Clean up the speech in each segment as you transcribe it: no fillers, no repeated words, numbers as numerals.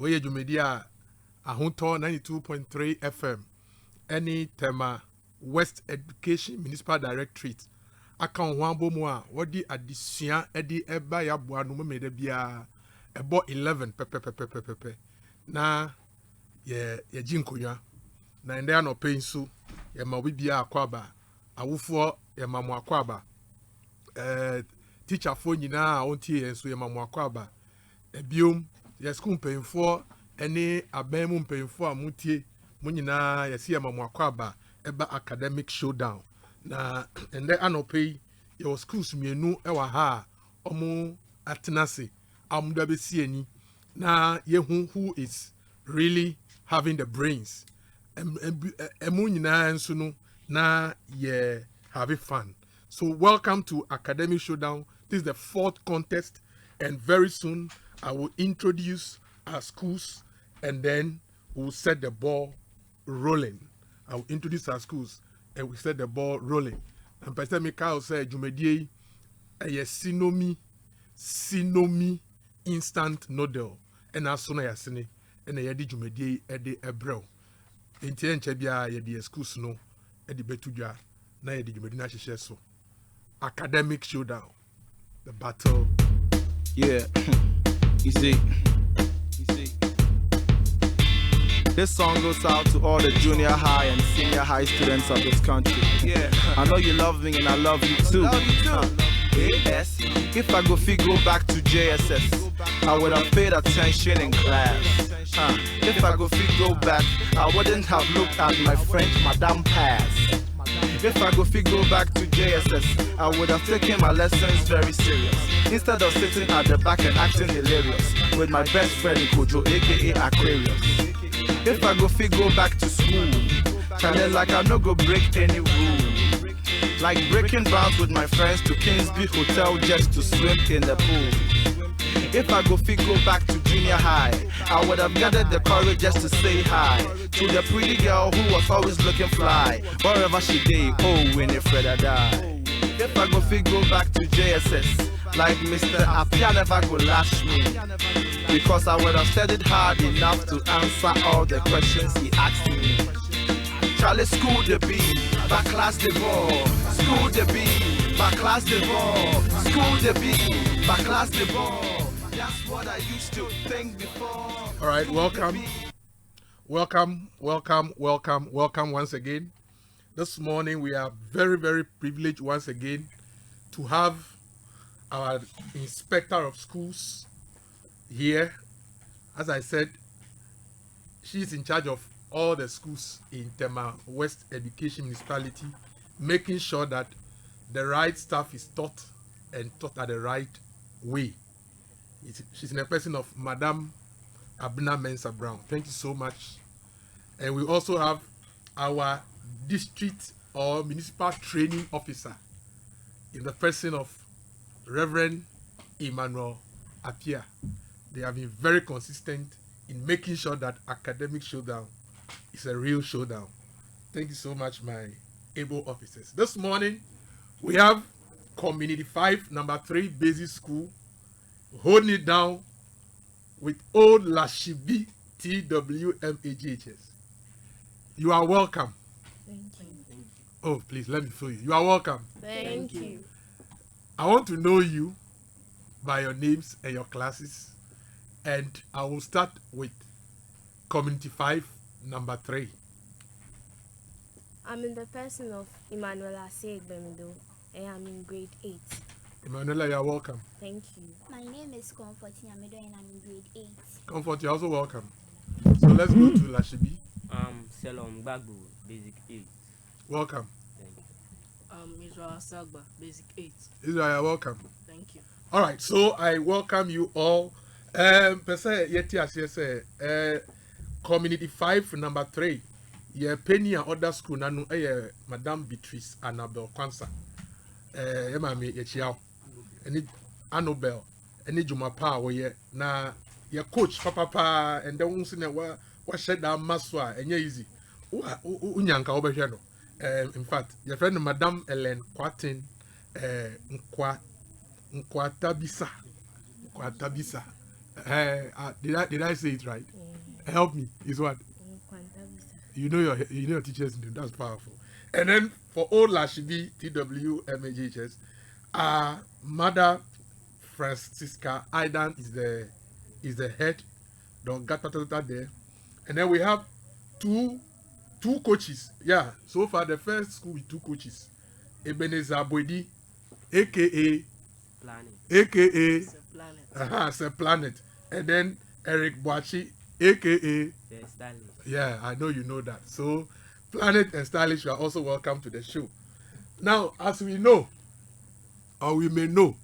we ye Jumedia Ahunto 92.3 FM. Any tema West Education Municipal Directorate. Account one bomwa, what the addition edi eba ya bua no me de bia ebo 11 pepe. Na ye jinkonya. Na ndea no pensu ye ma bibia akwaba. Awufo ye ma mo akwaba. Teacher fo nyina ontie enso ye ma mo akwaba. Ebiom ye school mpemfo ene aban mu mpemfo amutie mu nyina ye se ye ma mo akwaba eba academic showdown. Na ende anope your schools mienu ewa ha omu atenase amuda besi ani na yehu who is really having the brains emu nyina nso no na ye have fun. So welcome to Academic Showdown. This is the fourth contest, and very soon I will introduce our schools and then we'll set the ball rolling. I will introduce our schools and we set the ball rolling. And Pastor Mikhail said, Jumedie, a sinomi instant noodle. And as soon as I seen and a yadi Jumedie edi ebro. Intien Chebia yadi schools no, edi betuja, na yadi Jumedina Shisheso. Academic Showdown. The battle. Yeah. You see. This song goes out to all the junior high and senior high students of this country. Yeah. I know you love me and I love you too. Yes. If I go back to JSS, I would have paid attention in class. If I go back, I wouldn't have looked at my French Madame Pass. If I go back to JSS, I would have taken my lessons very serious. Instead of sitting at the back and acting hilarious with my best friend Kojo, aka Aquarius. If I go back to school, telling like I no go break any rule. Like breaking bounds with my friends to Kingsby Hotel just to swim in the pool. If I go back to junior high, I would have gathered the courage just to say hi to the pretty girl who was always looking fly. Wherever she did, oh, Winifred I die. If I go back to JSS, like Mr. Apia never go lash me, because I would have studied hard enough to answer all the questions he asked me. Charlie, school the B, back class the ball. School the B, back class the ball. School the B, back class the ball. That's what I used to think before. All right, welcome once again. This morning we are very, very privileged once again to have our inspector of schools here. As I said, she's in charge of all the schools in Tema West Education Municipality, making sure that the right stuff is taught and taught at the right way. She's in a person of Madam Abna Mensa Brown. Thank you so much. And we also have our district or municipal training officer in the person of Reverend Emmanuel Apia. They have been very consistent in making sure that Academic Showdown is a real showdown. Thank you so much, my able officers. This morning, we have Community 5, number 3 basic school, holding it down with old Lashibi Twma Jnr. You are welcome. Thank you. Oh, please, let me show you. You are welcome. Thank you. I want to know you by your names and your classes. And I will start with Community 5, number 3. I'm in the person of Emmanuel Bemido, and I'm in grade 8. Emmanuela, you are welcome. Thank you. My name is Comfort Yamido and I'm in grade 8. Comfort, you're also welcome. So let's go to Lashibi. Shalom Bagbu, basic 8. Welcome. Thank you. Israel Sagba, basic 8. Israel, you're welcome. Thank you. All right, so I welcome you all. Community 5, number 3. Ye penny and other school nanu Madame Beatrice Annabel Kwansa. Mami ye chiao. Any Annabel, any Juma pa we na your coach papa and then once in a while what shed down maswa and easy. Unyanka obehwe no. In fact, your friend Madame Ellen Kwatin Nkwatabisa. Did I say it right? Help me. Is what? You know your teachers do. That's powerful. And then for old Lashibi Twma Jnr, Mother Francisca Aidan is the head. Don't get there. And then we have two coaches. Yeah, so far the first school with 2 coaches. Ebenezer Boidi, aka It's a planet. it's a planet. And then Eric Boachi, aka The stylish. yeah, I know you know that. So Planet and Stylish, you are also welcome to the show. Now, as we know, or we may know,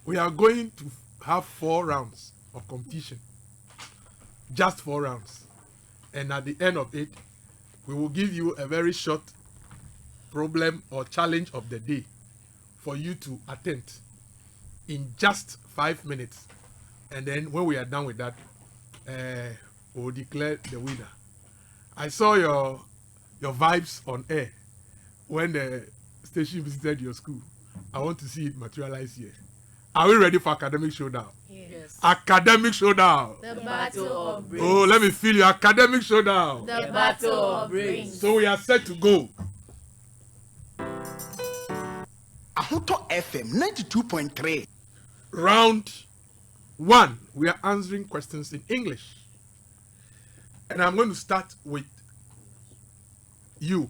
we are going to have 4 rounds of competition. Just 4 rounds. And at the end of it, we will give you a very short problem or challenge of the day for you to attempt in just 5 minutes. And then when we are done with that, we will declare the winner. I saw your vibes on air when the station visited your school. I want to see it materialize here. Are we ready for academic showdown? Yes. Academic showdown. The battle of brains. Oh, let me feel your academic showdown. The battle of brains. So we are set to go. Ahuto FM 92.3. Round 1. We are answering questions in English. And I'm going to start with you,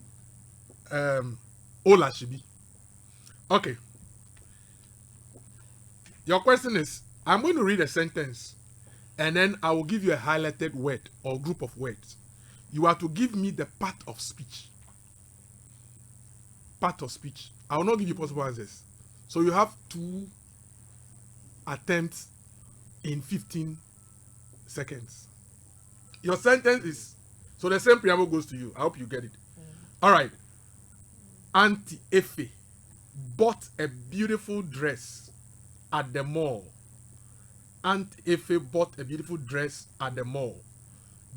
Lashibi. Okay. Your question is, I'm going to read a sentence and then I will give you a highlighted word or group of words. You are to give me the part of speech. Part of speech. I will not give you possible answers. So you have 2 attempts in 15 seconds. Your sentence is, so the same preamble goes to you. I hope you get it. All right. Auntie Efe bought a beautiful dress at the mall. Aunt Efe bought a beautiful dress at the mall.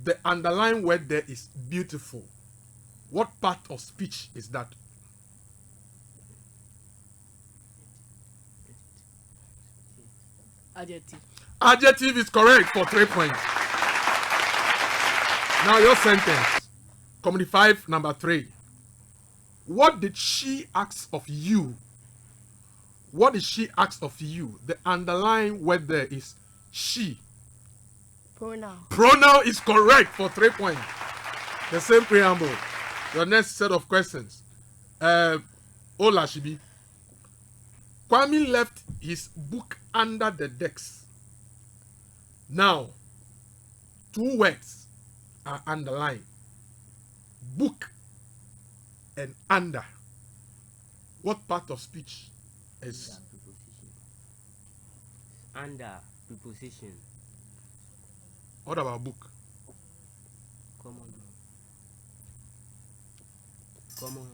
The underlying word there is beautiful. What part of speech is that? Adjective. Adjective is correct for 3 points. Now your sentence. Comedy 5, number 3. What did she ask of you? What did she ask of you? The underlying word there is she. Pronoun. Pronoun is correct for 3 points. The same preamble. Your next set of questions. Lashibi. Kwame left his book under the desk. Now, 2 words are underlined. Book and under. What part of speech is? Under preposition. What about book? Common. Common.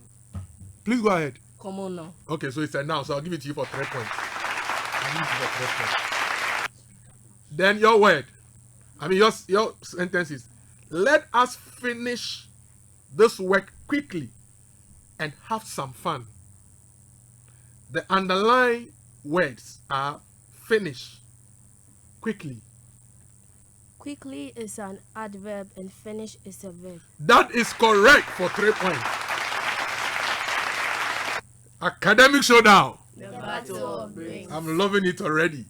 Please go ahead. Common noun. Okay, so it's a noun, so I'll give it to you for 3 points. I'll give it to you for 3 points. Then your word. Your sentence is, let us finish this work quickly and have some fun. The underlying words are finish, quickly. Quickly is an adverb and finish is a verb. That is correct for 3 points. Academic showdown. The battle of brains. I'm loving it already.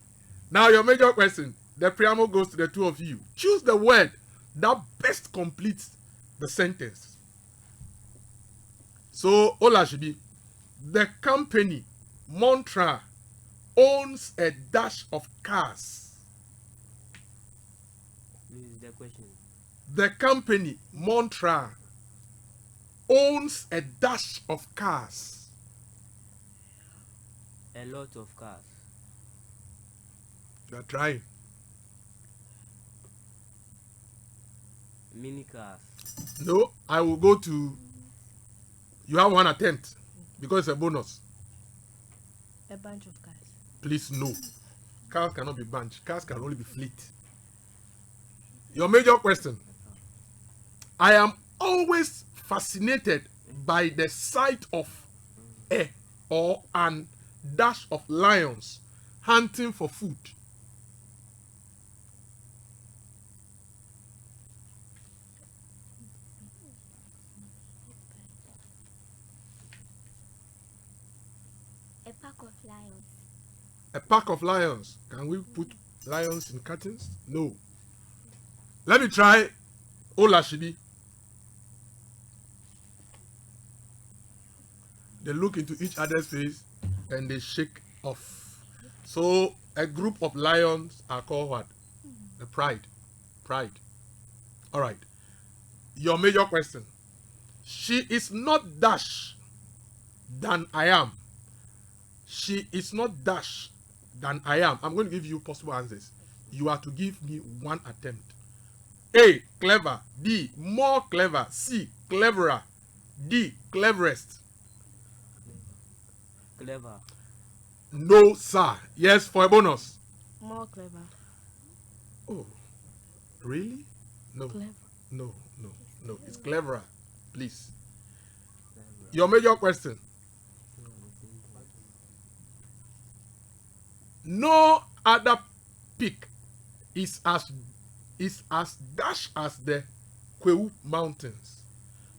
Now your major question. The preamble goes to the 2 of you. Choose the word that best completes the sentence. So, Lashibi, the company Montra owns a dash of cars. This is the question. The company Montra owns a dash of cars. A lot of cars. You are trying. Mini cars. No, I will go to. You have 1 attempt because it's a bonus. A bunch of cars. Please, no. Cars cannot be bunch. Cars can only be fleet. Your major question. I am always fascinated by the sight of a or an dash of lions hunting for food. A pack of lions. A pack of lions. Can we put lions in curtains? No. Let me try Lashibi. They look into each other's face and they shake off. So a group of lions are called what? The pride. Pride. All right. Your major question. She is not dash than I am. She is not dash than I am. I'm going to give you possible answers. You are to give me one attempt. A, clever. B, more clever. C, cleverer. D, cleverest. Clever. No, sir. Yes, for a bonus. More clever. Oh, really? No. Clever. No. It's cleverer. Please. Your major question. No other peak is as dash as the Kwewu Mountains.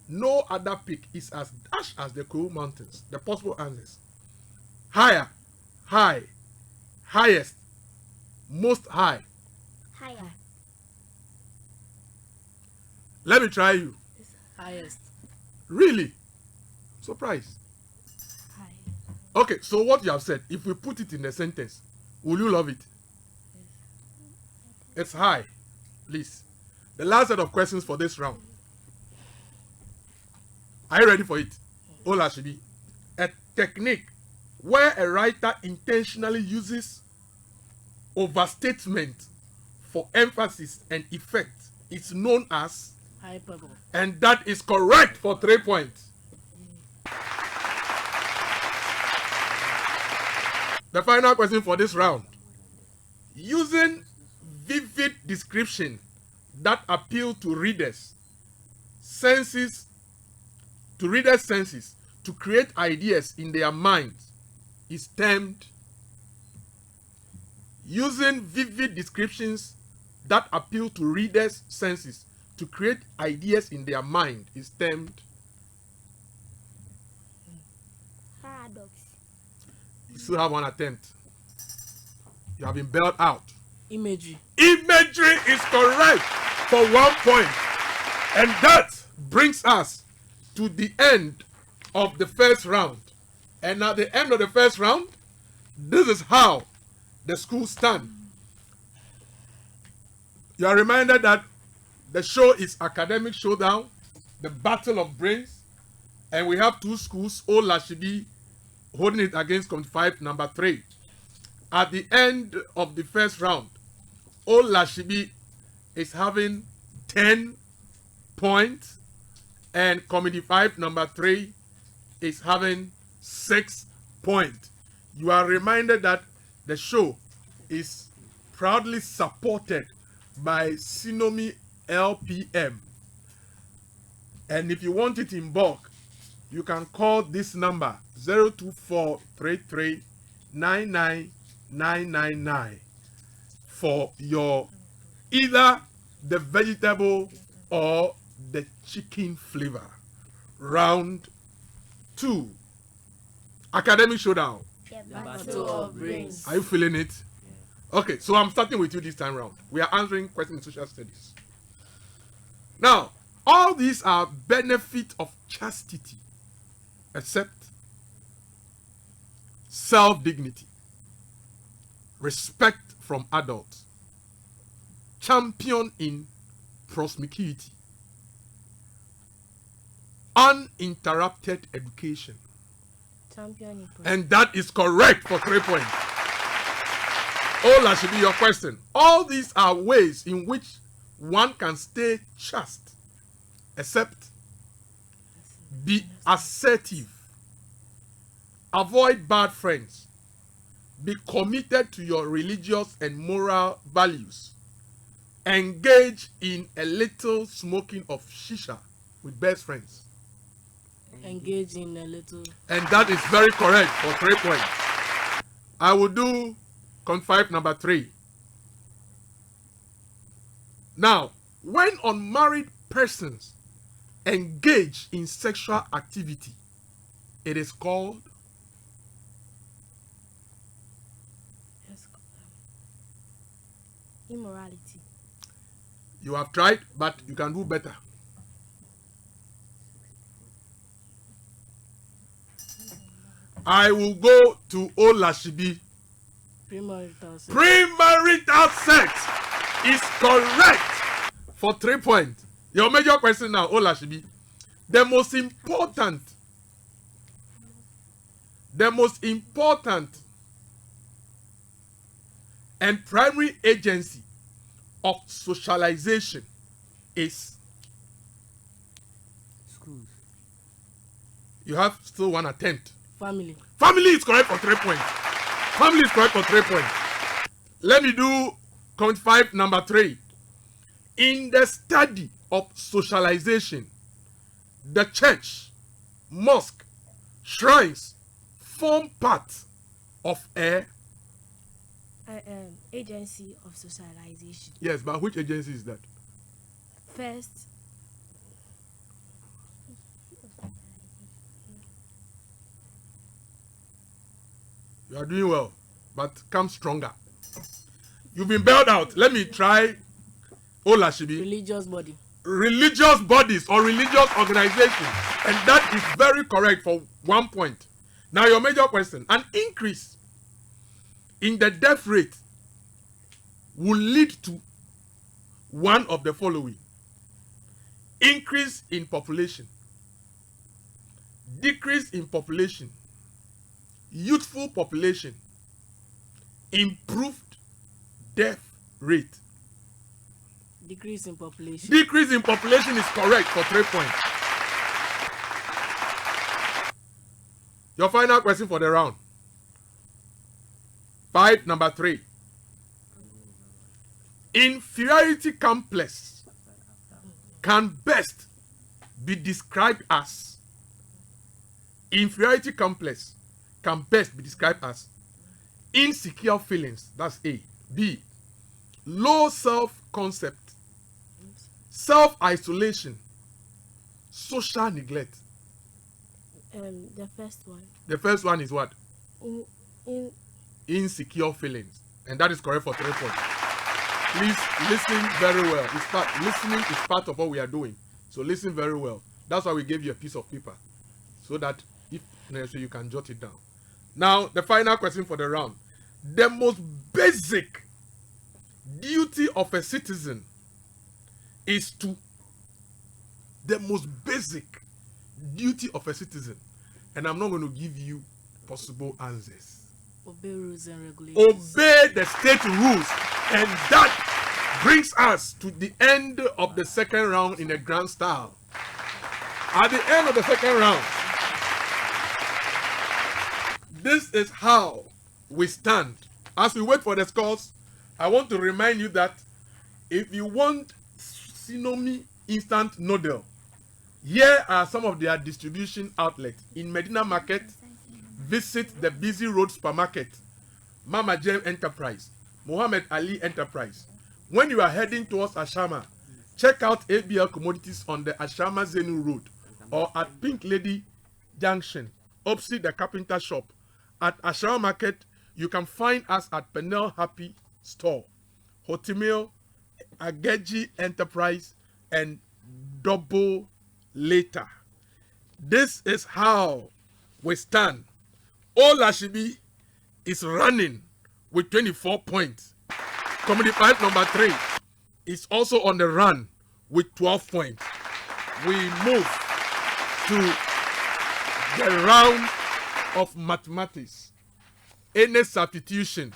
No other peak is as dash as the Kwewu Mountains. The possible answers: higher, high, highest, most high. Higher. Let me try you. Highest. Really? Surprised. High. Okay, so what you have said, if we put it in a sentence, will you love it? It's high. Please. The last set of questions for this round. Are you ready for it? Lashibi. A technique where a writer intentionally uses overstatement for emphasis and effect is known as, Hyperbole. and that is correct for 3 points. The final question for this round. Using vivid description that appeal to readers' senses, to create ideas in their minds is termed. Using vivid descriptions that appeal to readers' senses to create ideas in their mind is termed. Paradox. You still have one attempt. You have been bailed out. Imagery. Imagery is correct for 1 point. And that brings us to the end of the first round. And at the end of the first round, this is how the schools stand. You are reminded that the show is Academic Showdown, the Battle of Brains, and we have two schools, Lashibi holding it against Committee 5, number 3. At the end of the first round, Lashibi is having 10 points, and Committee 5, number 3 is having 6 points. You are reminded that the show is proudly supported by Sinomi LPM. And if you want it in bulk, you can call this number 02433999999 for your either the vegetable or the chicken flavor. Round 2. Academic Showdown. The Battle of brains. Are you feeling it? Okay, so I'm starting with you this time round. We are answering questions in social studies. Now, all these are benefits of chastity, except self-dignity, respect from adults, champion in promiscuity, uninterrupted education. Champion. And that is correct for 3 points. That should be your question. All these are ways in which one can stay chaste, except be assertive, avoid bad friends, be committed to your religious and moral values, engage in a little smoking of shisha with best friends. Engage in a little. And that is very correct for 3 points. I will do Con5 number 3. Now, when unmarried persons engage in sexual activity, it is called Immorality. You have tried, but you can do better. I will go to Lashibi. Premarital sex. Premarital sex is correct for 3 points. Your major question now, Lashibi. The most important and primary agency of socialization is. Schools. You have still one attempt. Family. Family is correct for 3 points. Family is correct for 3 points. Let me do count 5, number 3. In the study of socialization, the church, mosque, shrines form part of a Agency of socialization. yes, but which agency is that? First, You are doing well, but come stronger. You've been bailed out. Let me try Lashibi. Religious body. Religious bodies or religious organizations, and that is very correct for 1 point. Now your major question: an increase in the death rate will lead to one of the following: increase in population, decrease in population, youthful population, improved death rate. Decrease in population. Decrease in population is correct for 3 points. Your final question for the round. 5, number 3. Inferiority complex can best be described as. Inferiority complex can best be described as insecure feelings. That's A. B. Low self-concept, self-isolation, social neglect. the first one. The first one is what? In Insecure feelings. And that is correct for 3 points. Please listen very well. Listening is part of what we are doing. So listen very well. That's why we gave you a piece of paper. So that if necessary you can jot it down. Now, the final question for the round. The most basic duty of a citizen is to. The most basic duty of a citizen. And I'm not going to give you possible answers. Obey rules and regulations. Obey the state rules. And that brings us to the end of the second round in a grand style. At the end of the second round, this is how we stand. As we wait for the scores, I want to remind you that if you want Sinomi instant noodle, here are some of their distribution outlets. In Medina Market, visit the Busy Road Supermarket, Mama Jem Enterprise, Muhammad Ali Enterprise. When you are heading towards Ashama, check out ABL Commodities on the Ashama Zenu Road or at Pink Lady Junction, opposite the carpenter shop. At Ashama Market, you can find us at Penel Happy Store, Hotimil, Ageji Enterprise, and Double Later. This is how we stand. Lashibi is running with 24 points. Comedy 5 number 3 is also on the run with 12 points. We move to the round of mathematics. Any substitution.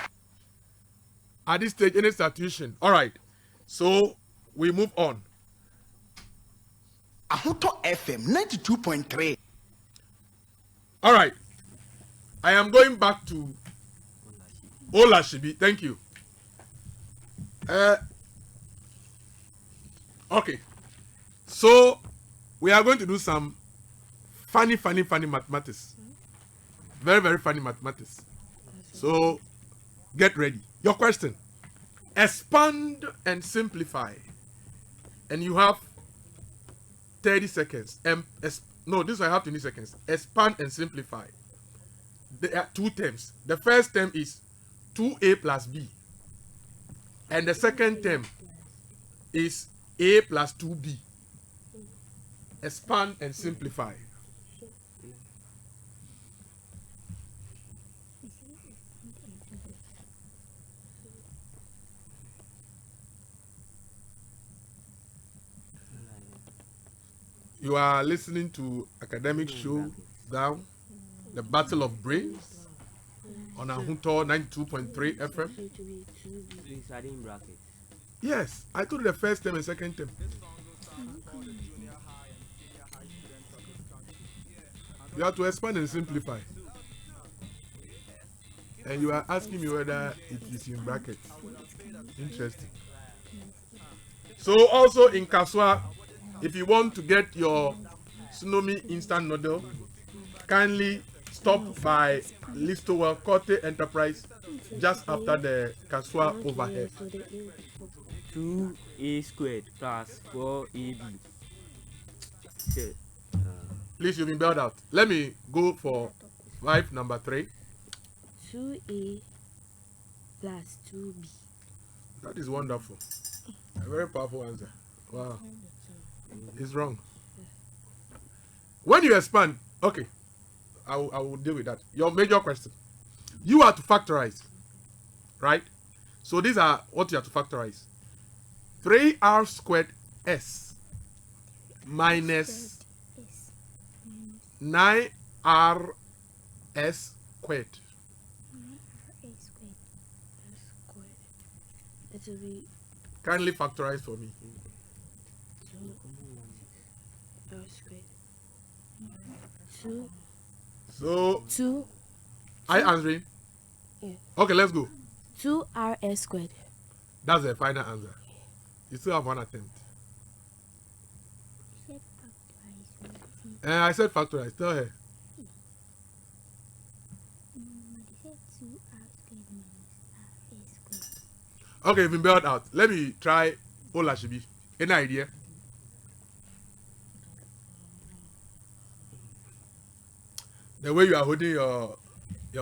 At this stage, any substitution. All right. So we move on. Ahoto FM 92.3. All right. I am going back to Lashibi. Thank you. Okay. So we are going to do some funny mathematics. Very, very funny mathematics. So get ready. Your question. Expand and simplify. And you have 30 seconds. No, this I have 20 seconds. Expand and simplify. There are two terms. The first term is 2a plus b. And the second term is A plus 2B. Expand and simplify. You are listening to academic show down the Battle of Brains on Ahunto 92.3 FM. Please add in brackets. Yes, I told you the first term and second term. You have to expand and simplify. And you are asking me whether it is in brackets. Interesting. So also in Kaswa, if you want to get your Tsunami instant noodle, kindly stop by Listowell Corte Enterprise just after the Kaswa overhead. 2a squared plus 4ab. Shit. Please, you've been bailed out. Let me go for number 3. 2A plus 2B. That is wonderful. A very powerful answer. Wow. It's wrong. When you expand, okay, I will deal with that. Your major question. You are to factorize, right? So these are what you have to factorize. 3r squared s minus 9rs squared. It will be Kindly factorize for me. 2r squared. 2. So, 2. are you answering? Yeah. Okay, let's go. 2rs squared. That's the final answer. You still have one attempt. I said factorize. Tell her. Okay, you've been bailed out. Let me try Lashibi. Any idea? The way you are holding your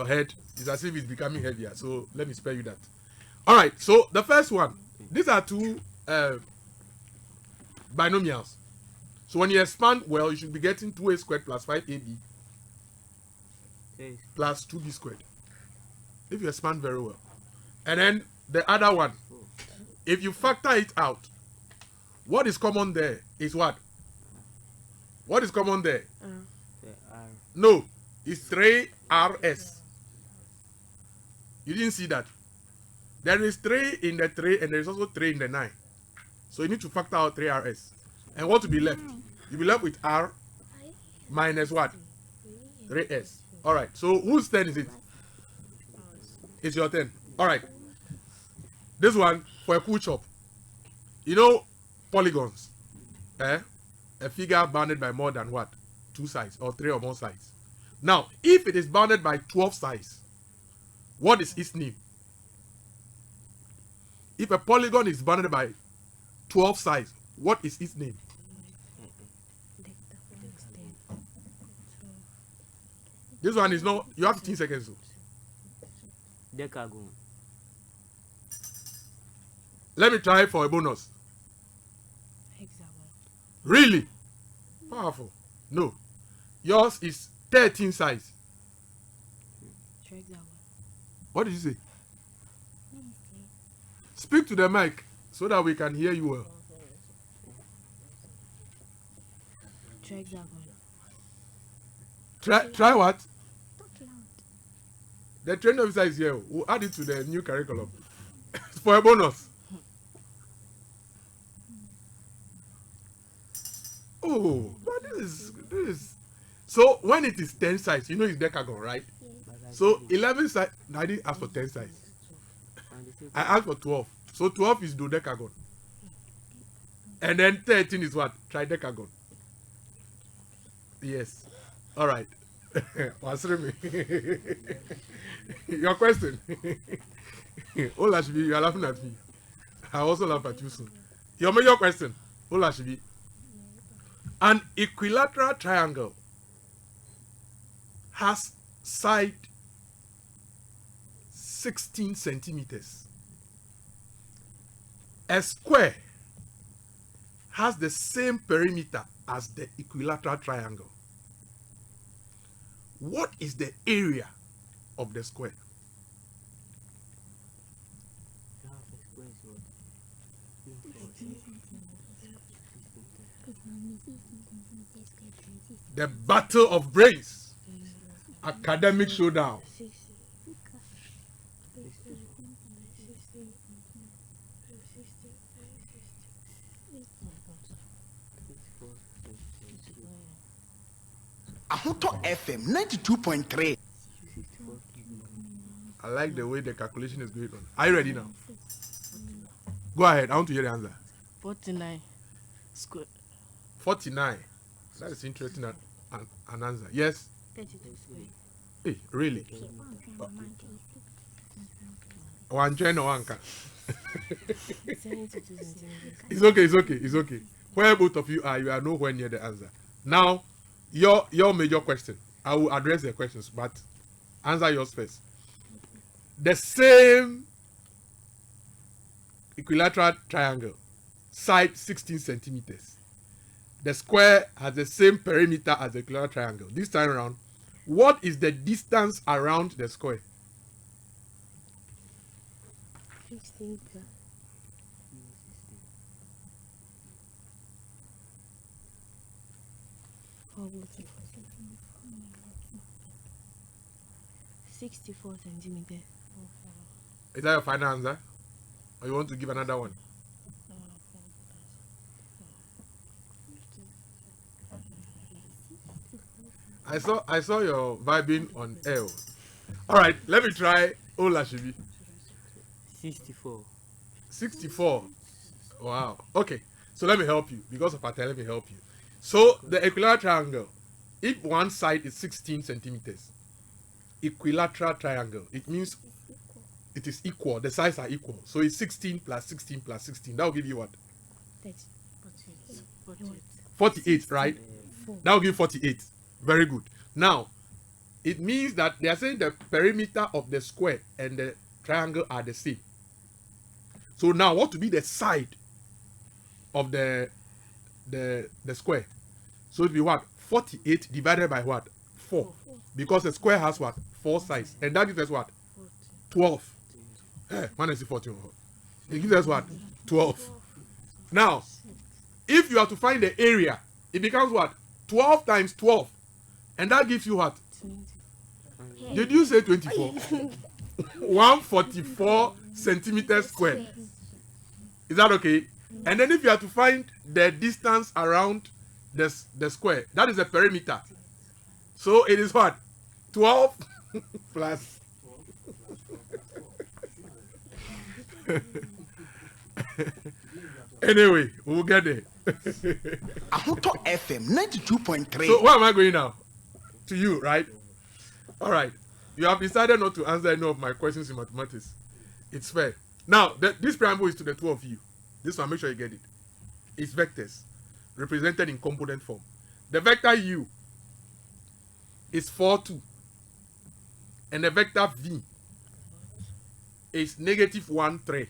head is as if it's becoming heavier. So let me spare you that. All right. So the first one. These are two binomials. So when you expand well, you should be getting 2a squared plus 5ab plus 2b squared. If you expand very well. And then the other one, if you factor it out, what is common there is what? What is common there? No, it's 3rs. You didn't see that. There is 3 in the 3 and there is also 3 in the 9. So you need to factor out 3rs. And what will be left? You'll be left with r minus what? 3s. Alright, so whose turn is it? It's your turn. Alright. This one for a cool chop. You know polygons. A figure bounded by more than what? 2 sides or 3 or more sides. Now, if it is bounded by 12 sides, what is its name? If a polygon is bounded by 12 sides, what is its name? This one is not, you have 15 seconds. So. Decagon. Let me try for a bonus. Hexagon. Really? Powerful. No. Yours is 13 sides. Trihexagon. What did you say? Speak to the mic so that we can hear you well. Trihexagon. Try what? The training officer is here. We'll add it to the new curriculum. For a bonus. Oh, but this is. So when it is 10 sides, you know it's decagon, right? So 11 sides. I didn't ask for 10 sides. I asked for 12. So 12 is dodecagon. And then 13 is what? Tridecagon. Yes. All right. Answer me. Your question. Lashibi, you are laughing at me. I also laugh at you soon. Your major question. Lashibi. An equilateral triangle has side 16 centimeters A square has the same perimeter as the equilateral triangle. What is the area of the square? The battle of brains. Academic showdown. Ahoto FM 92.3. I like the way the calculation is going on. Are you ready now? Go ahead. I want to hear the answer. 49 square. 49. That is interesting an answer. Yes? 32 square. Hey, really? One chain or one car. 72 centimeters. It's okay, it's okay, it's okay. Where both of you are nowhere near the answer. Now, your major question. I will address the questions, but answer yours first. The same equilateral triangle, side 16 centimeters. The square has the same perimeter as the equilateral triangle. This time around, what is the distance around the square? 16 plus 64 centimeters. Is that your final answer? Or you want to give another one? I saw your vibing on L. Alright, let me try Lashibi. 64. 64. Wow. Okay. So let me help you. Because of pattern, let me help you. So the equilateral triangle, if one side is 16 centimeters, equilateral triangle, it means it is equal. The sides are equal. So it's 16 plus 16 plus 16. That will give you what? 48, right? That will give 48. Very good. Now, it means that they are saying the perimeter of the square and the triangle are the same. So now, what will be the side of the square? So it will be what? 48 divided by what? 4. Because the square has what? 4 sides. And that gives us what? 12. Hey, man, is 14. It gives us what? 12. Now, if you are to find the area, it becomes what? 12 times 12. And that gives you what? Did you say 24? 144 centimeters squared. Is that okay? And then if you are to find the distance around the square, that is the perimeter. So it is what? 12 plus. Anyway, we'll get there. Ahoto FM 92.3. So where am I going now? To you, right? All right. You have decided not to answer any of my questions in mathematics. It's fair. Now, this preamble is to the two of you. This one, make sure you get it. It's vectors represented in component form. The vector u is 4, 2. And the vector v is negative 1, 3.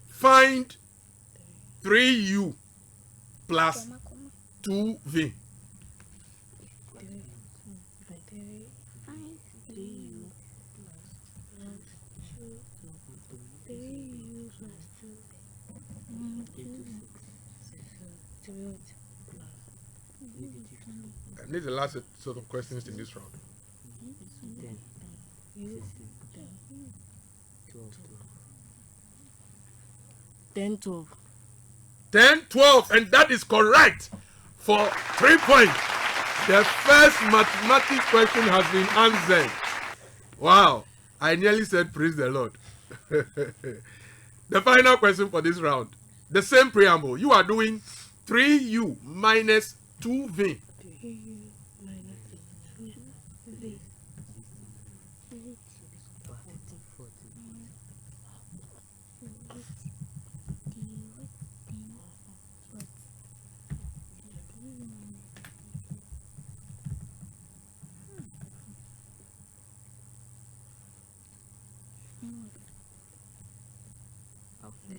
Find 3u plus 2v. And this is the last sort of questions in this round. 10, 12. 10, 12, and that is correct for 3 points. The first mathematics question has been answered. Wow, I nearly said praise the Lord. The final question for this round, the same preamble. You are doing 3u minus 2v.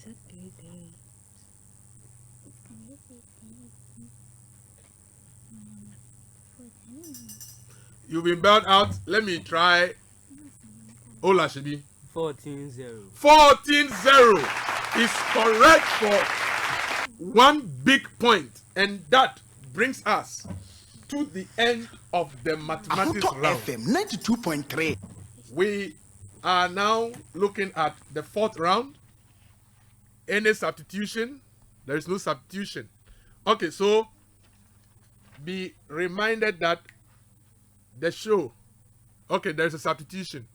said 3 things. You've been bailed out. Let me try. Lashibi. 14-0. 14-0 is correct for one big point, and that brings us to the end of the mathematics Ahuto round. FM 92.3. We are now looking at the fourth round. Any substitution? There is no substitution. Okay, so be reminded that the show. Okay, there's a substitution.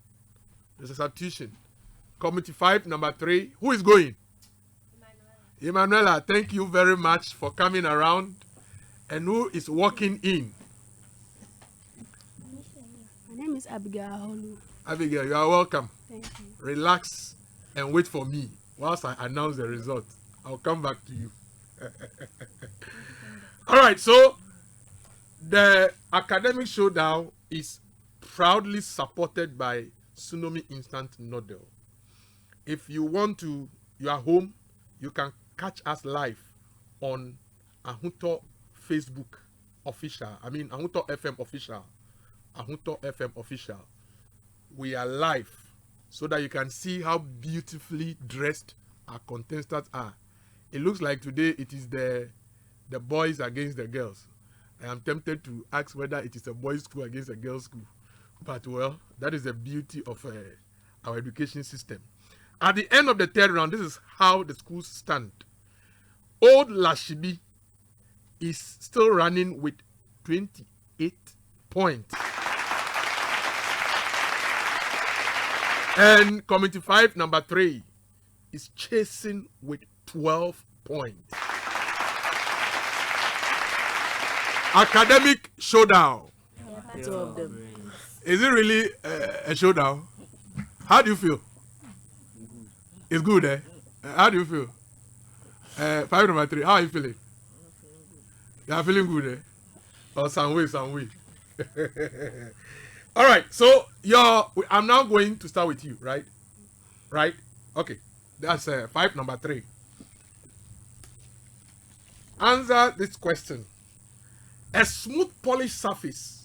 There's a substitution. Committee 5, number 3. Who is going? Emanuela, thank you very much for coming around. And who is walking in? My name is Abigail Holu. Abigail, you are welcome. Thank you. Relax and wait for me whilst I announce the result. I'll come back to you. All right, so the academic showdown is proudly supported by Tsunami Instant Noodle. If you want to, you are home, you can catch us live on Ahuto Facebook official. Ahuto FM official. Ahuto FM official. We are live so that you can see how beautifully dressed our contestants are. It looks like today it is the boys against the girls. I am tempted to ask whether it is a boys' school against a girls' school. But well, that is the beauty of our education system. At the end of the third round, this is how the schools stand. Old Lashibi is still running with 28 points. And Committee 5, number 3, is chasing with 12 points. Academic showdown. Two of them. Is it really a showdown? How do you feel? It's good, eh? How do you feel? 5 number 3, how are you feeling? You are feeling good, eh? Or some way. All right, so I'm now going to start with you, right? Right? Okay, that's 5 number 3. Answer this question. A smooth polished surface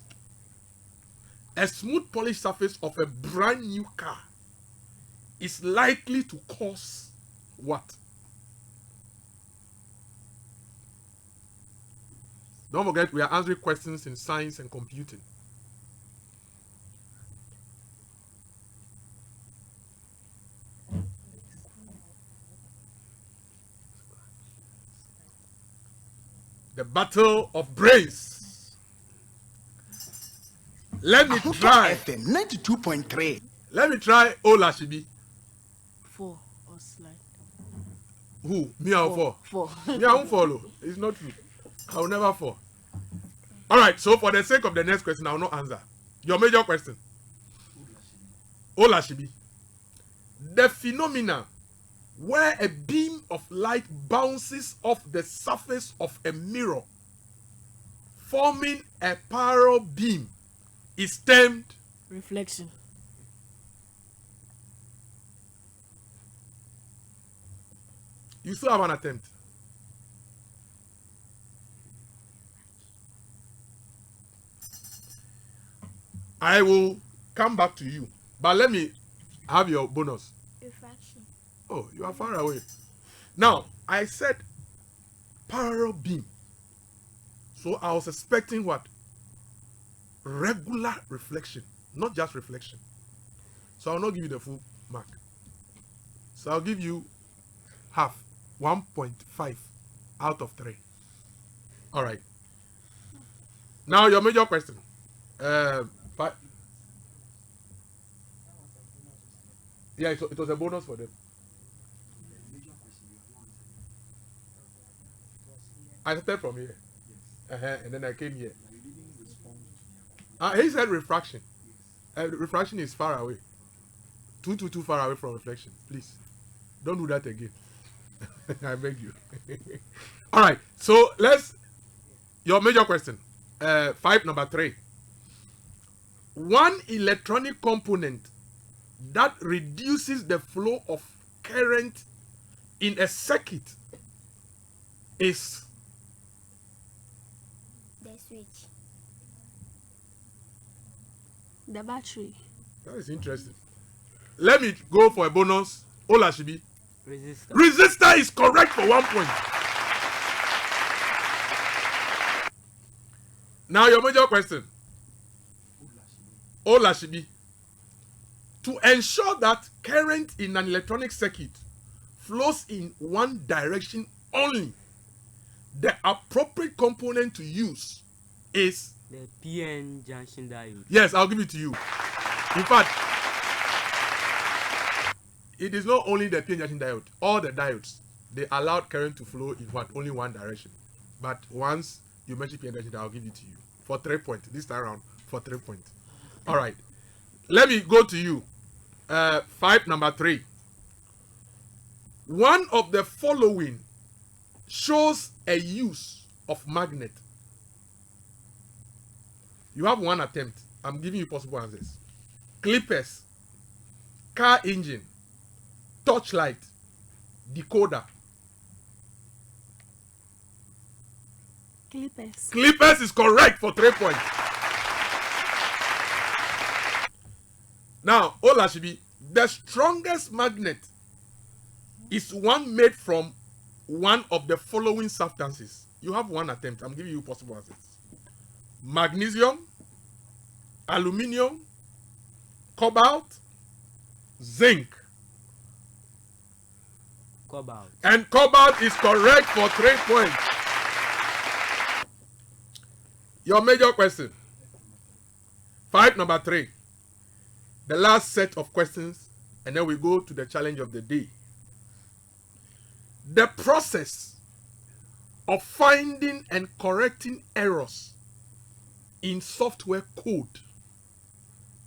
of a brand new car is likely to cause what? Don't forget, we are answering questions in science and computing. The battle of brains. Let me Ahuto try. FM 92.3. Let me try Lashibi. 4 or slide. Who? Me or 4? 4. Me, I won't follow. It's not true. I will never fall. All right, so for the sake of the next question, I will not answer. Your major question. Lashibi. The phenomena where a beam of light bounces off the surface of a mirror, forming a parallel beam, is termed Reflection. You still have an attempt. I will come back to you, but let me have your bonus. Refraction. Oh, you are far away. Now, I said parallel beam. So I was expecting what? Regular reflection, not just reflection. So I'll not give you the full mark. So I'll give you half, 1.5 out of 3. All right. Now your major question. Yeah, it was a bonus for them. I started from here. And then I came here. He said refraction. Refraction is far away. Too far away from reflection. Please, don't do that again. I beg you. All right. So your major question. 5 number 3. One electronic component that reduces the flow of current in a circuit is The switch. The battery. that is interesting. Let me go for a bonus. Lashibi. Resistor. Resistor is correct for 1 point. Now your major question. Lashibi. To ensure that current in an electronic circuit flows in one direction only, the appropriate component to use is... The PN junction diode. Yes, I'll give it to you. In fact, it is not only the PN junction diode. All the diodes, they allowed current to flow in only one direction. But once you mention PN junction, I'll give it to you for 3 points. This time around for 3 points. All right. Let me go to you. Number 3. One of the following shows a use of magnet. You have one attempt. I'm giving you possible answers. Clippers, car engine, torchlight, decoder. Clippers. Clippers is correct for 3 points. Now, Lashibi, the strongest magnet is one made from one of the following substances. You have one attempt. I'm giving you possible answers. Magnesium, aluminium, cobalt, zinc. Cobalt. And cobalt is correct for 3 points. Your major question. Number 3. The last set of questions, and then we go to the challenge of the day. The process of finding and correcting errors in software code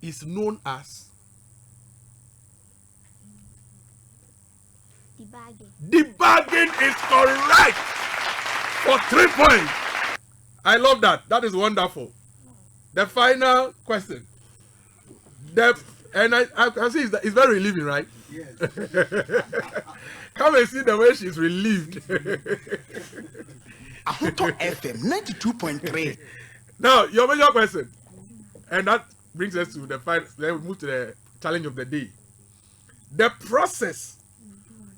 is known as Debugging. debugging. Is correct for 3 points. I love that. That is wonderful. The final question. I can see it's very relieving, right? Yes. Come and see the way she's relieved. Ahoto FM 92.3. Now, your major question. And that brings us to the final. Then we move to the challenge of the day. The process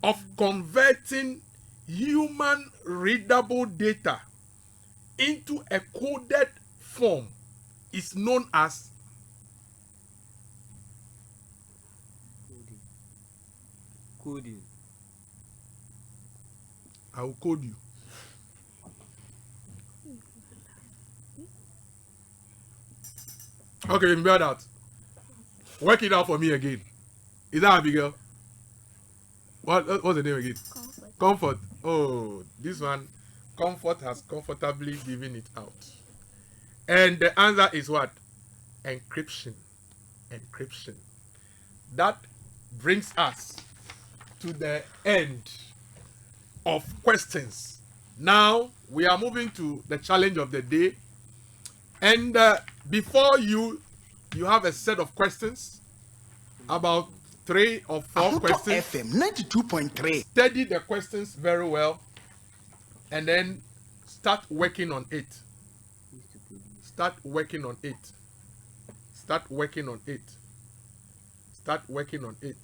of converting human readable data into a coded form is known as Coding. I will code you. Okay, you bear that. Work it out for me again. Is that Abigail? What's the name again? Comfort. Comfort. Oh, this one, Comfort has comfortably given it out. And the answer is what? Encryption. Encryption. That brings us to the end of questions. Now we are moving to the challenge of the day. And before you have a set of questions, about 3 or 4 Ahoto questions. FM 92.3. Study the questions very well and then start working on it. Start working on it. Start working on it. Start working on it.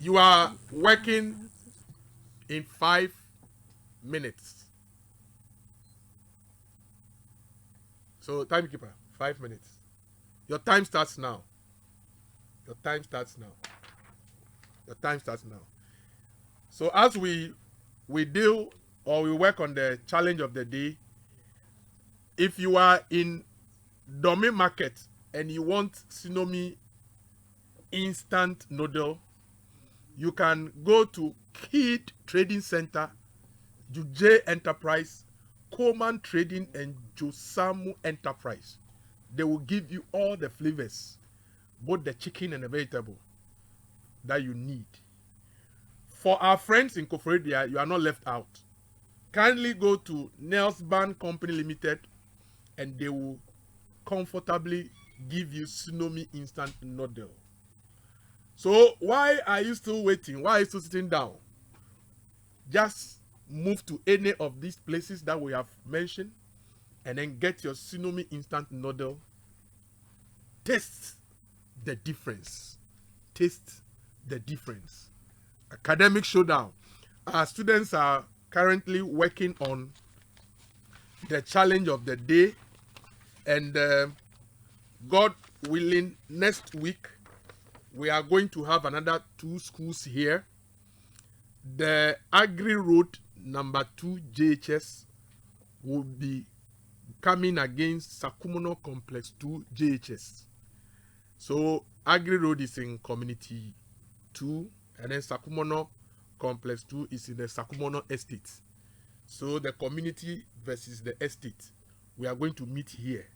You are working in 5 minutes. So, timekeeper, 5 minutes. Your time starts now. Your time starts now. Your time starts now. So, as we deal or we work on the challenge of the day, if you are in Domain Market and you want Sinomi instant noodle, you can go to Kid Trading Center, Juj Enterprise, Coleman Trading, and Josamu Enterprise. They will give you all the flavors, both the chicken and the vegetable, that you need. For our friends in Koforidua, you are not left out. Kindly go to Nels Ban Company Limited and they will comfortably give you Sinomi instant noodle. So why are you still waiting? Why are you still sitting down? Just move to any of these places that we have mentioned and then get your Sinomi instant noodle. Taste the difference. Taste the difference. Academic showdown. Our students are currently working on the challenge of the day, and God willing, next week we are going to have another 2 schools here. The Agri Road number 2 JHS will be coming against Sakumono Complex 2 JHS. So Agri Road is in Community 2, and then Sakumono Complex 2 is in the Sakumono Estate. So the community versus the estate, we are going to meet here.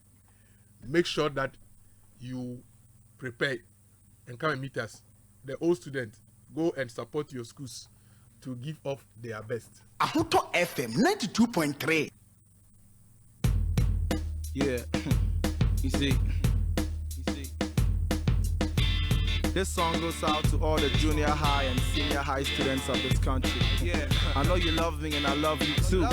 Make sure that you prepare and come and meet us. The old students, go and support your schools to give off their best. Ahuto FM 92.3. Yeah. you see, this song goes out to all the junior high and senior high students of this country. Yeah. I know you love me and I love you too.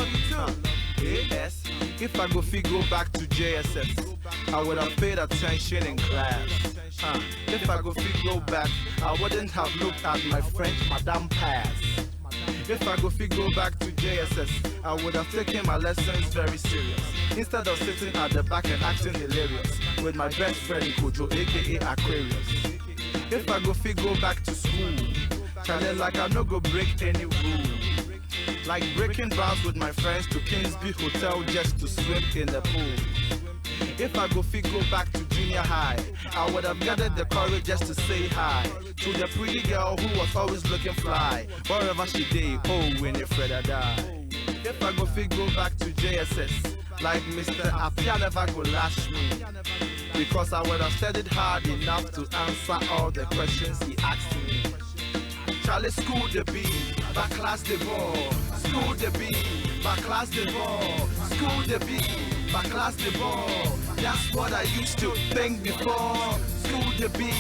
Yes. If I go back to JSS, I would have paid attention in class. If I go back, I wouldn't have looked at my French Madame Pass. If I go back to JSS, I would have taken my lessons very serious. Instead of sitting at the back and acting hilarious with my best friend Kojo, aka Aquarius. If I go back to school, challenge like I no go break any rule. Like breaking vows with my friends to Kingsby Hotel just to swim in the pool. If I go back to junior high, I would have gathered the courage just to say hi to the pretty girl who was always looking fly. Wherever she did, oh, Winifred I die. If I go back to JSS, like Mr. Apia never go lash me, because I would have studied hard enough to answer all the questions he asked me. Charlie, school the B, back class the ball. School the B, back class the ball. School the B, back class the ball. That's what I used to think before. School the B,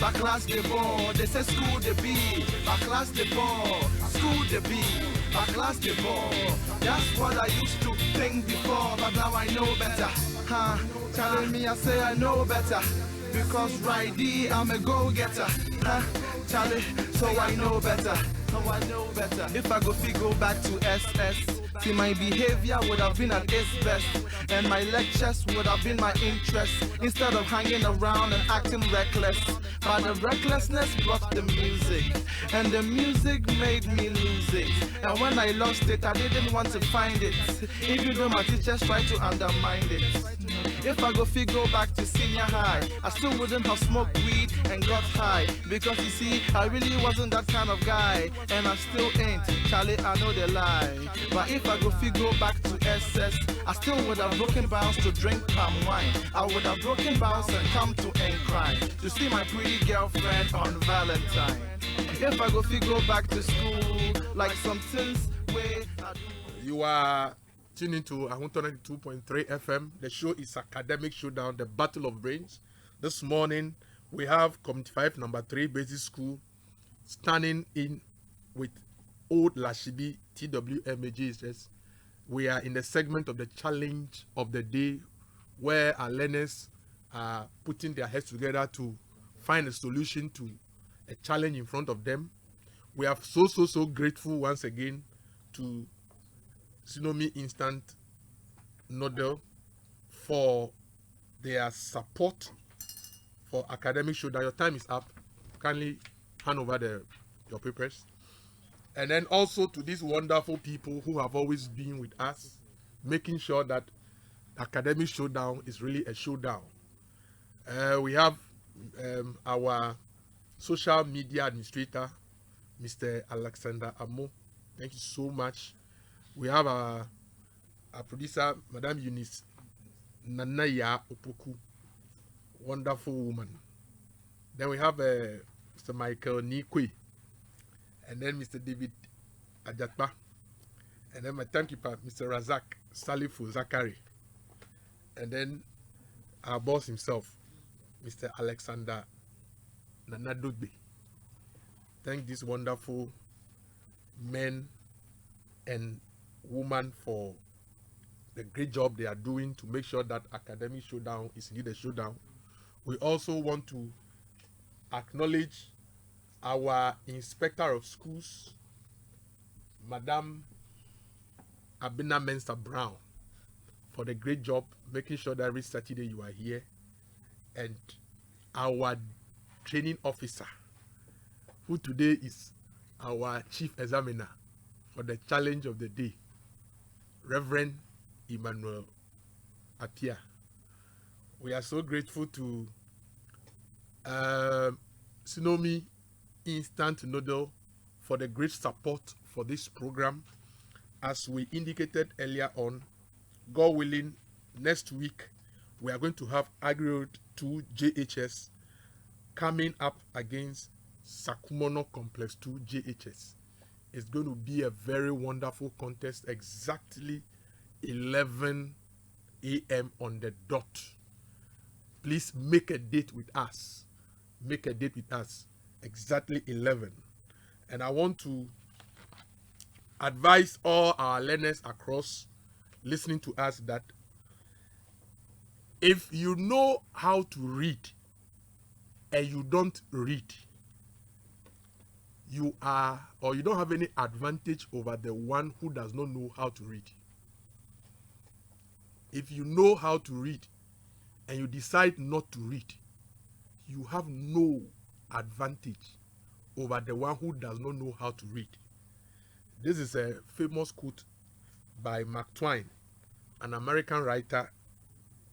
back class the ball. They say school the B, back class the ball. School the B, back class the ball. That's what I used to think before, but now I know better. Telling me I say I know better, because right there I'm a go-getter. Charlie, so I know better. If I go back to SS, see my behavior would have been at its best, and my lectures would have been my interest, instead of hanging around and acting reckless. But the recklessness brought the music, and the music made me lose it. And when I lost it, I didn't want to find it, even though my teachers tried to undermine it. If I go back to senior high, I still wouldn't have smoked weed and got high, because you see, I really wasn't that kind of guy, and I still ain't. Charlie, I know they lie. But if I go back to SS, I still would have broken bounds to drink palm wine. I would have broken bounds and come to end crime to see my pretty girlfriend on Valentine. If I go back to school, like some things where You are tuning to Ahunto 92.3 FM. The show is Academic Showdown, the Battle of Brains. This morning, we have Community 5, number 3, Basic School, standing in with Old Lashibi Twma Jnr. We are in the segment of the challenge of the day, where our learners are putting their heads together to find a solution to a challenge in front of them. We are so grateful once again to Sinomi Instant Noodle for their support for Academic Showdown. Your time is up. Kindly hand over your papers. And then also to these wonderful people who have always been with us, making sure that Academic Showdown is really a showdown. We have our social media administrator, Mr. Alexander Amo. Thank you so much. We have our producer, Madam Eunice Nanaya Opoku, wonderful woman. Then we have Mr. Michael Nikwe, and then Mr. David Ajatba, and then my timekeeper, Mr. Razak Salifu Zakari, and then our boss himself, Mr. Alexander Nanadogbe. thank these wonderful men and women for the great job they are doing to make sure that academic showdown is indeed a showdown. We also want to acknowledge our inspector of schools, Madam Abina Mensa Brown, for the great job making sure that every Saturday you are here, and our training officer, who today is our chief examiner for the challenge of the day, Reverend Emmanuel Atia. We are so grateful to Sinomi Instant Noodle for the great support for this program. As we indicated earlier on, God willing, next week we are going to have Agri Road 2 JHS coming up against Sakumono Complex 2 JHS. It's going to be a very wonderful contest, exactly 11 a.m. on the dot. Please make a date with us. Make a date with us, exactly 11. And I want to advise all our learners across listening to us that if you know how to read and you don't read, you are, or you don't have any advantage over the one who does not know how to read. If you know how to read and you decide not to read, you have no advantage over the one who does not know how to read. This is a famous quote by Mark Twain, an American writer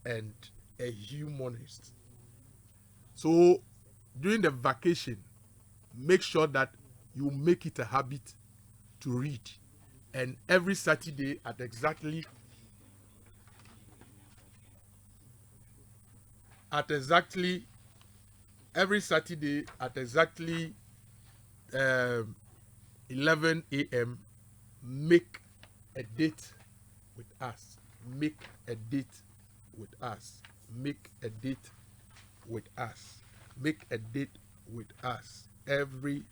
and a humanist. So during the vacation, make sure that you make it a habit to read. And every Saturday at exactly every Saturday at exactly 11 a.m. make a date with us. Make a date with us. Make a date with us. Make a date with us every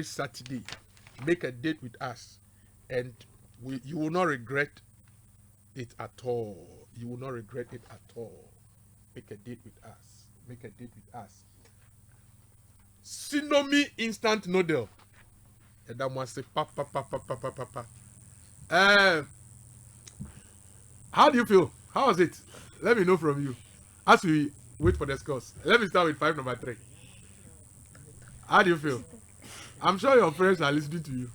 Saturday. Make a date with us, and you will not regret it at all. You will not regret it at all. Make a date with us. Make a date with us. Sinomi Instant Noodle. And that one say papa. How do you feel? How was it? Let me know from you. As we wait for the scores. Let me start with 5 number 3. How do you feel? I'm sure your friends are listening to you.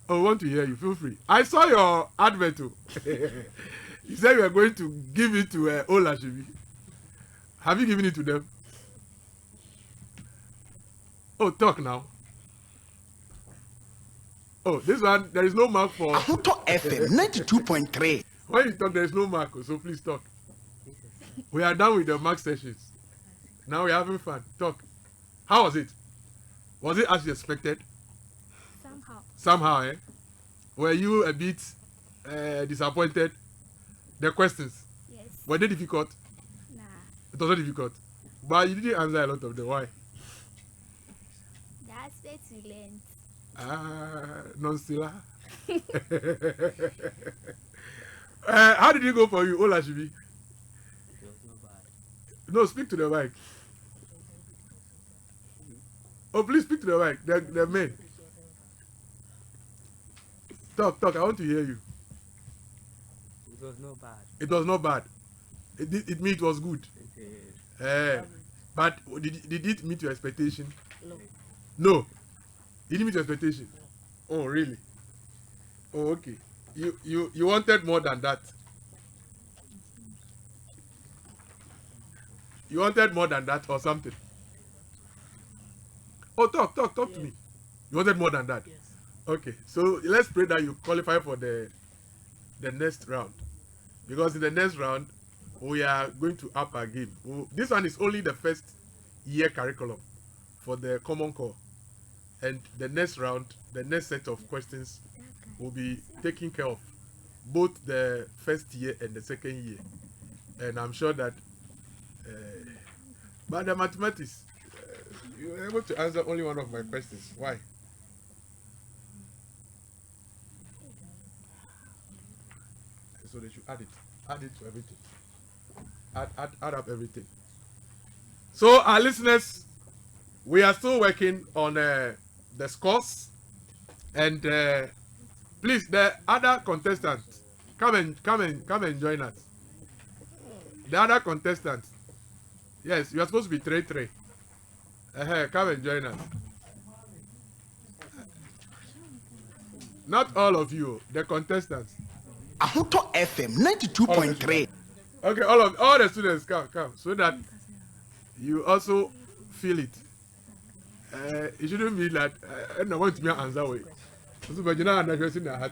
Oh, I want to hear you. Feel free. I saw your advert too. You said you were going to give it to Lashibi. Have you given it to them? Oh, talk now. Oh, this one, there is no mark for... Ahuto FM 92.3. When you talk, there is no mark, so please talk. We are done with the mark sessions. Now we're having fun. Talk. How was it? Was it as you expected? Somehow, eh? Were you a bit disappointed? The questions? Yes. Were they difficult? Nah. It was not difficult. But you didn't answer a lot of them. Why? The aspects we learned. Non-stiller. How did it go for you, Olashibi? It was not bad. No, speak to the mic. Oh, please speak to the mic. The men. Talk. I want to hear you. It was not bad. It was not bad. It means it was good. But did it meet your expectation? No. Did it meet your expectation? Oh, really? Oh, okay. You wanted more than that. You wanted more than that or something? Oh, talk to me. You wanted more than that? Yes. Okay, so let's pray that you qualify for the next round. Because in the next round, we are going to up our game. This one is only the first year curriculum for the Common Core. And the next round, the next set of questions will be taking care of both the first year and the second year. And I'm sure that But the mathematics, you were able to answer only one of my questions. Why? So they should add it. Add it to everything. Add up everything. So our listeners, we are still working on the scores, and please, the other contestants, come and join us. The other contestants, yes, you are supposed to be 3-3. Come and join us. Not all of you, the contestants. Ahuto FM 92.3. Okay, all the students come, so that you also feel it. It shouldn't be that I don't want to be an answer way. So, but you're not addressing the heart.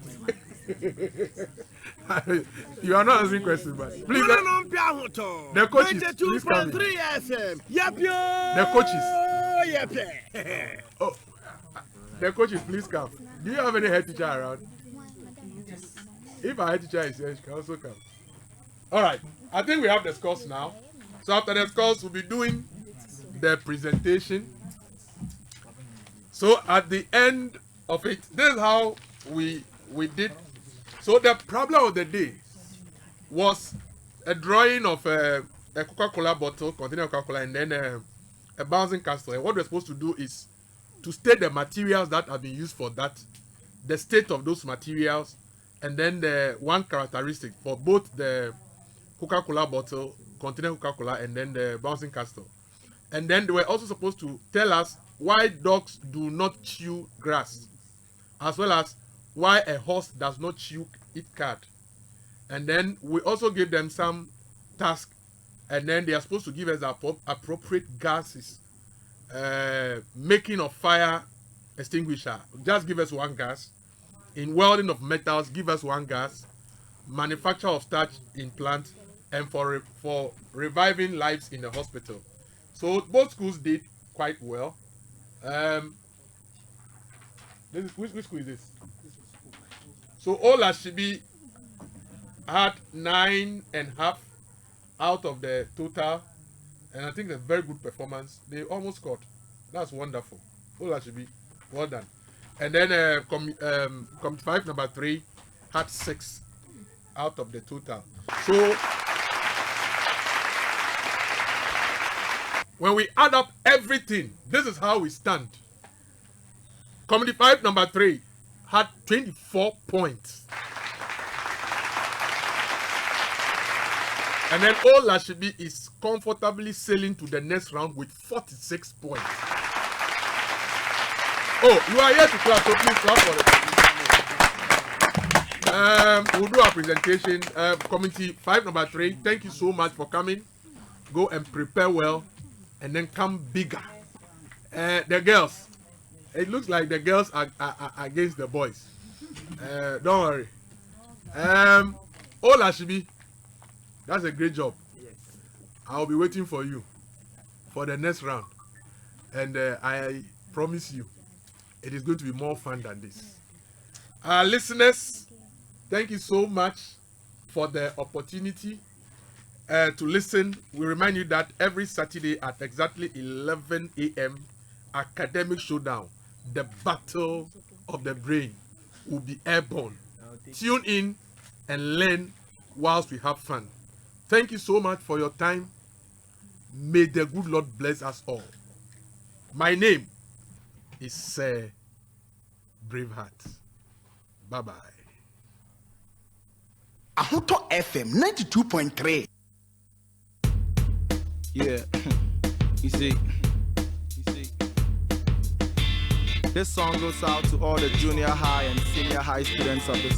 You are not answering questions, but please. The coaches, please come in. The coaches. Oh, the coaches, please come. Do you have any head teacher around? If our head teacher is here, she can also come. All right. I think we have the scores now. So after the scores, we'll be doing the presentation. So at the end of it, this is how we did. So the problem of the day was a drawing of a Coca-Cola bottle containing Coca-Cola and then a bouncing castle. And what we're supposed to do is to state the materials that have been used for that, the state of those materials, and then the one characteristic for both the Coca-Cola bottle containing Coca-Cola and then the bouncing castle. And then they were also supposed to tell us why dogs do not chew grass, as well as why a horse does not chew its cud. And then we also gave them some tasks, and then they are supposed to give us appropriate gases, making of fire extinguisher, just give us one gas. In welding of metals, give us one gas. Manufacture of starch in plant, and for reviving lives in the hospital. So both schools did quite well. Which school is this? So all Lashibi had 9.5 out of the total, and I think a very good performance. They almost scored. That's wonderful. All Lashibi, well done. And then Committee 5 number 3 had 6 out of the total. So when we add up everything, this is how we stand. Committee 5 number 3 had 24 points. And then all Lashibi is comfortably sailing to the next round with 46 points. Oh, you are here to clap, so please clap for it. We'll do our presentation. Committee 5 number 3, thank you so much for coming. Go and prepare well, and then come bigger. The girls, it looks like the girls are against the boys. Don't worry. Oh, Lashibi, that's a great job. Yes. I'll be waiting for you for the next round. And I promise you, it is going to be more fun than this. Our listeners, thank you so much for the opportunity to listen. We remind you that every Saturday at exactly 11 a.m., Academic Showdown, the battle of the brain, will be airborne. Tune in and learn whilst we have fun. Thank you so much for your time. May the good Lord bless us all. My name is Sir Braveheart. Bye-bye. Ahuto FM 92.3. Yeah, you see, this song goes out to all the junior high and senior high students of this